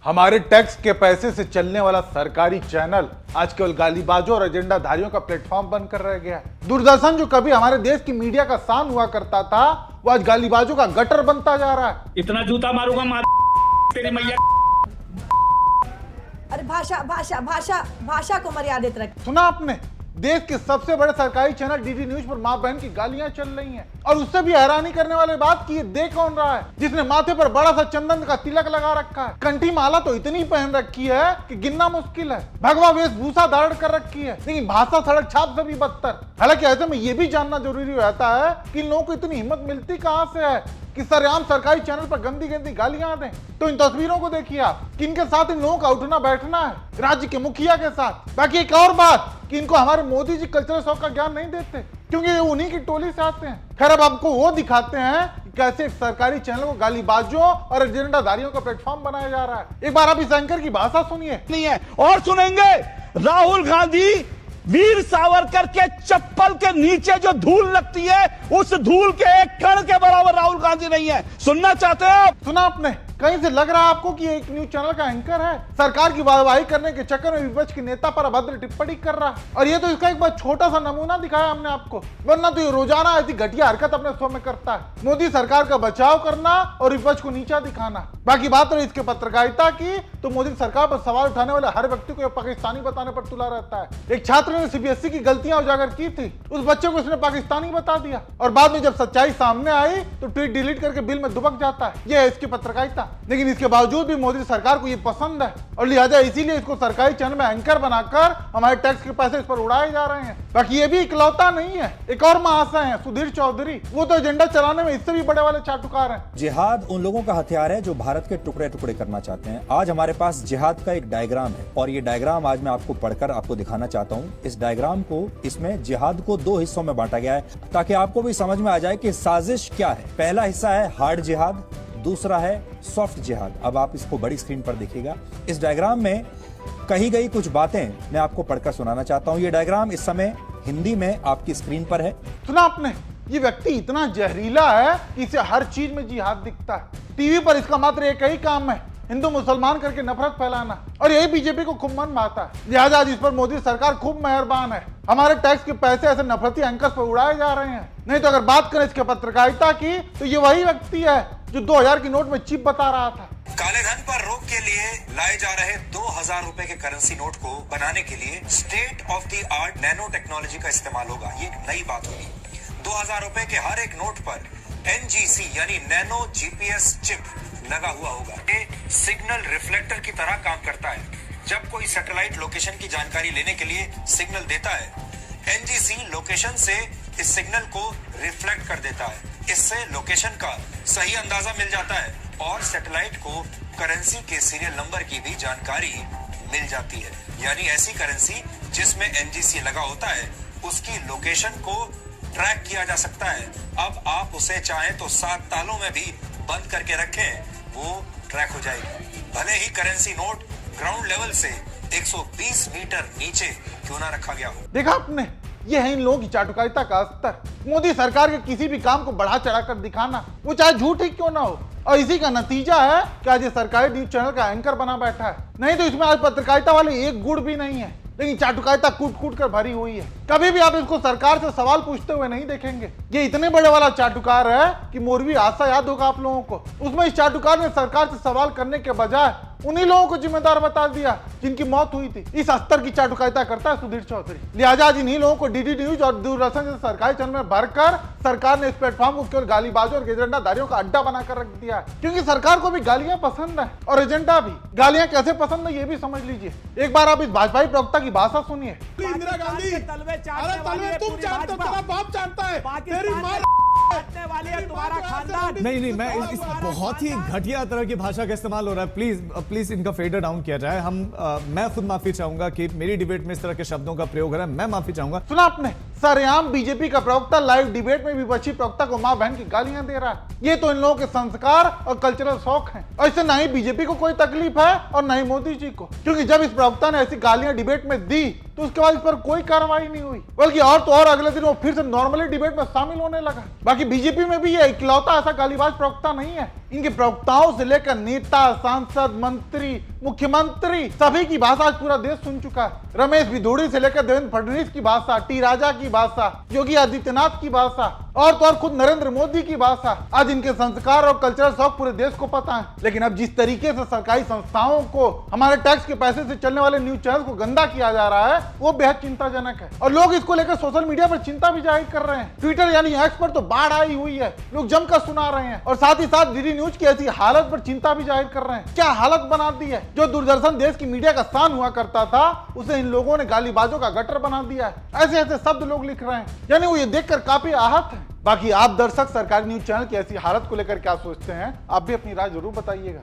हमारे टैक्स के पैसे से चलने वाला सरकारी चैनल आज केवल गालीबाजों और एजेंडाधारियों का प्लेटफॉर्म बनकर रह गया है। दूरदर्शन जो कभी हमारे देश की मीडिया का शान हुआ करता था, वो आज गालीबाजों का गटर बनता जा रहा है। इतना जूता मारूंगा मार तेरी मैया। अरे भाषा भाषा भाषा भाषा को मर्यादित रख। सुना आपने, देश के सबसे बड़े सरकारी चैनल डीडी न्यूज पर मां बहन की गालियां चल रही हैं। और उससे भी हैरानी करने वाली बात की ये देख कौन रहा है, जिसने माथे पर बड़ा सा चंदन का तिलक लगा रखा है, कंठी माला तो इतनी पहन रखी है कि गिनना मुश्किल है, भगवा वेशभूषा धारण कर रखी है, लेकिन भाषा सड़क छाप से भी बदतर। हालांकि ऐसे में ये भी जानना जरूरी रहता है कि इन लोगों को इतनी हिम्मत मिलती कहां से है कि सरेआम सरकारी चैनल पर गंदी गंदी गालियां दें। तो इन तस्वीरों को देखिए आप कि इनके साथ इन लोगों का उठना बैठना है राज्य के मुखिया के साथ। बाकी एक और बात कि इनको हमारे मोदी जी कल्चरल शौक का ज्ञान नहीं देते, क्योंकि ये उन्हीं की टोली से आते हैं। खैर, अब आपको वो दिखाते हैं कि कैसे एक सरकारी चैनल को गालीबाजों और एजेंडाधारियों का प्लेटफॉर्म बनाया जा रहा है। एक बार आप इस एंकर की भाषा सुनिए। नहीं है और सुनेंगे राहुल गांधी वीर सावरकर के चप्पल के नीचे जो धूल लगती है, उस धूल के एक कण के बराबर राहुल गांधी नहीं है। सुनना चाहते हैं आप? सुना आपने? कहीं से लग रहा है आपको कि एक न्यूज चैनल का एंकर है, सरकार की वाहवाही करने के चक्कर में विपक्ष के नेता पर अभद्र टिप्पणी कर रहा है। और ये तो इसका एक बार छोटा सा नमूना दिखाया हमने आपको, वरना तो ये रोजाना ऐसी घटिया हरकत अपने शो में करता है। मोदी सरकार का बचाव करना और विपक्ष को नीचा दिखाना। बाकी बात रही इसके पत्रकारिता की, तो मोदी सरकार पर सवाल उठाने वाले हर व्यक्ति को पाकिस्तानी बताने पर तुला रहता है। एक छात्र ने सीबीएसई की गलतियां उजागर की थी, उस बच्चे को उसने पाकिस्तानी बता दिया, और बाद में जब सच्चाई सामने आई तो ट्वीट डिलीट करके बिल में दुबक जाता है। यह है इसकी पत्रकारिता। लेकिन इसके बावजूद भी मोदी सरकार को ये पसंद है, और लिहाजा इसीलिए इसको सरकारी चैनल में एंकर बनाकर हमारे टैक्स के पैसे इस पर उड़ाए जा रहे हैं। बाकी ये भी इकलौता नहीं है, एक और महाशय हैं सुधीर चौधरी, वो तो एजेंडा चलाने में इससे भी बड़े वाले चाटुकार हैं। जिहाद उन लोगों का हथियार है जो भारत के टुकड़े टुकड़े करना चाहते हैं। आज हमारे पास जिहाद का एक डायग्राम है, और ये डायग्राम आज मैं आपको पढ़कर आपको दिखाना चाहता हूँ। इस डायग्राम को, इसमें जिहाद को दो हिस्सों में बांटा गया है, ताकि आपको भी समझ में आ जाए कि साजिश क्या है। पहला हिस्सा है हार्ड जिहाद, दूसरा है सॉफ्ट जिहाद। अब आप इसको बड़ी स्क्रीन पर देखिएगा। इस डायग्राम में कही गई कुछ बातें मैं आपको पढ़कर सुनाना चाहता हूं। ये डायग्राम इस समय हिंदी में आपकी स्क्रीन पर है। सुना आपने, ये व्यक्ति इतना जहरीला है कि इसे हर चीज में जिहाद दिखता है। टीवी पर इसका मात्र एक ही काम है, हिंदू मुसलमान करके नफरत फैलाना, और यही बीजेपी को खूब मन भाता है। लिहाजा आज इस पर मोदी सरकार खूब मेहरबान है। हमारे टैक्स के पैसे ऐसे नफरती एंकर्स पर उड़ाए जा रहे हैं। नहीं तो अगर बात करें इसके पत्रकारिता की, तो ये वही व्यक्ति है जो 2000 की नोट में चिप बता रहा था। काले धन पर रोक के लिए लाए जा रहे 2000 रुपए के करेंसी नोट को बनाने के लिए state of the art nano technology का इस्तेमाल होगा। ये एक नई बात होगी। 2000 रुपए के हर एक नोट पर NGC यानी नैनो GPS चिप लगा हुआ होगा। ये सिग्नल रिफ्लेक्टर की तरह काम करता है। जब कोई सैटेलाइट लोकेशन की जानकारी लेने के लिए सिग्नल देता है, NGC लोकेशन से इस सिग्नल को रिफ्लेक्ट कर देता है। इससे लोकेशन का सही अंदाजा मिल जाता है और सैटेलाइट को करेंसी के सीरियल नंबर की भी जानकारी मिल जाती है। यानी ऐसी करेंसी जिसमें NGC लगा होता है, उसकी लोकेशन को ट्रैक किया जा सकता है। अब आप उसे चाहें तो 7 तालों में भी बंद करके रखें, वो ट्रैक हो जाएगी। भले ही करेंसी नोट ग्राउंड लेवल से 120 मीटर नीचे क्यों ना रखा गया हो। देखा आपने, ये है इन लोगों की चाटुकारिता का स्तर। मोदी सरकार के किसी भी काम को बढ़ा चढ़ाकर दिखाना, वो चाहे झूठ ही क्यों ना हो। और इसी का नतीजा है कि आज ये सरकारी न्यूज चैनल का एंकर बना बैठा है। नहीं तो इसमें आज पत्रकारिता वाले एक गुण भी नहीं है, लेकिन चाटुकारिता कूट कूट कर भरी हुई है। कभी भी आप इसको सरकार से सवाल पूछते हुए नहीं देखेंगे। ये इतने बड़े वाला चाटुकार है कि मोरवी आशा याद होगा आप लोगों को। उसमें इस चाटुकार ने सरकार से सवाल करने के बजाय उन्हीं लोगों को जिम्मेदार बता दिया जिनकी मौत हुई थी। इस स्तर की चाटुकारिता करता है सुधीर चौधरी। लिहाजा आज इन्हीं लोगों को डीडी न्यूज और दूरदर्शन जैसे सरकारी चैनल में भरकर सरकार ने इस प्लेटफॉर्म को केवल गालीबाजों और एजेंडाधारियों का अड्डा बनाकर रख दिया है। क्योंकि सरकार को भी गालियां पसंद है और एजेंडा भी। गालियां कैसे पसंद है ये भी समझ लीजिए। एक बार आप इस भाजपाई प्रवक्ता की भाषा सुनिए। इंदिरा गांधी, अरे तलवे तुम जानते हो, तेरा बाप जानता है, तेरी माँ वाली है तुम्हारा खानदान। नहीं, मैं इस बहुत ही घटिया तरह की भाषा का इस्तेमाल हो रहा है। प्लीज इनका फेडर डाउन किया जाए। मैं खुद माफी चाहूंगा कि मेरी डिबेट में इस तरह के शब्दों का प्रयोग हो रहा है। मैं माफी चाहूंगा। सुना आपने, सरेआम बीजेपी का प्रवक्ता लाइव डिबेट में विपक्षी प्रवक्ता को मां बहन की गालियां दे रहा है। ये तो इन लोगों के संस्कार और कल्चरल शौक हैं। और इससे ना ही बीजेपी को कोई तकलीफ है और ना ही मोदी जी को, क्योंकि जब इस प्रवक्ता ने ऐसी गालियां डिबेट में दी तो उसके बाद इस पर कोई कार्रवाई नहीं हुई, बल्कि और तो और अगले दिन वो फिर से नॉर्मली डिबेट में शामिल होने लगा। बाकी बीजेपी में भी ये इकलौता ऐसा गालीबाज प्रवक्ता नहीं है। इनके प्रवक्ताओं से लेकर नेता, सांसद, मंत्री, मुख्यमंत्री सभी की भाषा आज पूरा देश सुन चुका है। रमेश भिदोड़ी से लेकर देवेंद्र फडणवीस की भाषा, टी राजा की भाषा, योगी आदित्यनाथ की भाषा और तो और खुद नरेंद्र मोदी की भाषा, आज इनके संस्कार और कल्चरल शौक पूरे देश को पता है। लेकिन अब जिस तरीके से सरकारी संस्थाओं को, हमारे टैक्स के पैसे से चलने वाले न्यूज चैनल को गंदा किया जा रहा है, वो बेहद चिंताजनक है। और लोग इसको लेकर सोशल मीडिया पर चिंता भी जाहिर कर रहे हैं। ट्विटर यानी एक्स पर तो बाढ़ आई हुई है, लोग जमकर सुना रहे हैं और साथ ही साथ डीडी न्यूज की ऐसी हालत पर चिंता भी जाहिर कर रहे हैं। क्या हालत बना दी है, जो दूरदर्शन देश की मीडिया का स्थान हुआ करता था, उसे इन लोगों ने गालीबाजों का गटर बना दिया है। ऐसे ऐसे शब्द लोग लिख रहे हैं, यानी वो ये देखकर काफी आहत है। बाकी आप दर्शक सरकारी न्यूज चैनल की ऐसी हालत को लेकर क्या सोचते हैं, आप भी अपनी राय जरूर बताइएगा।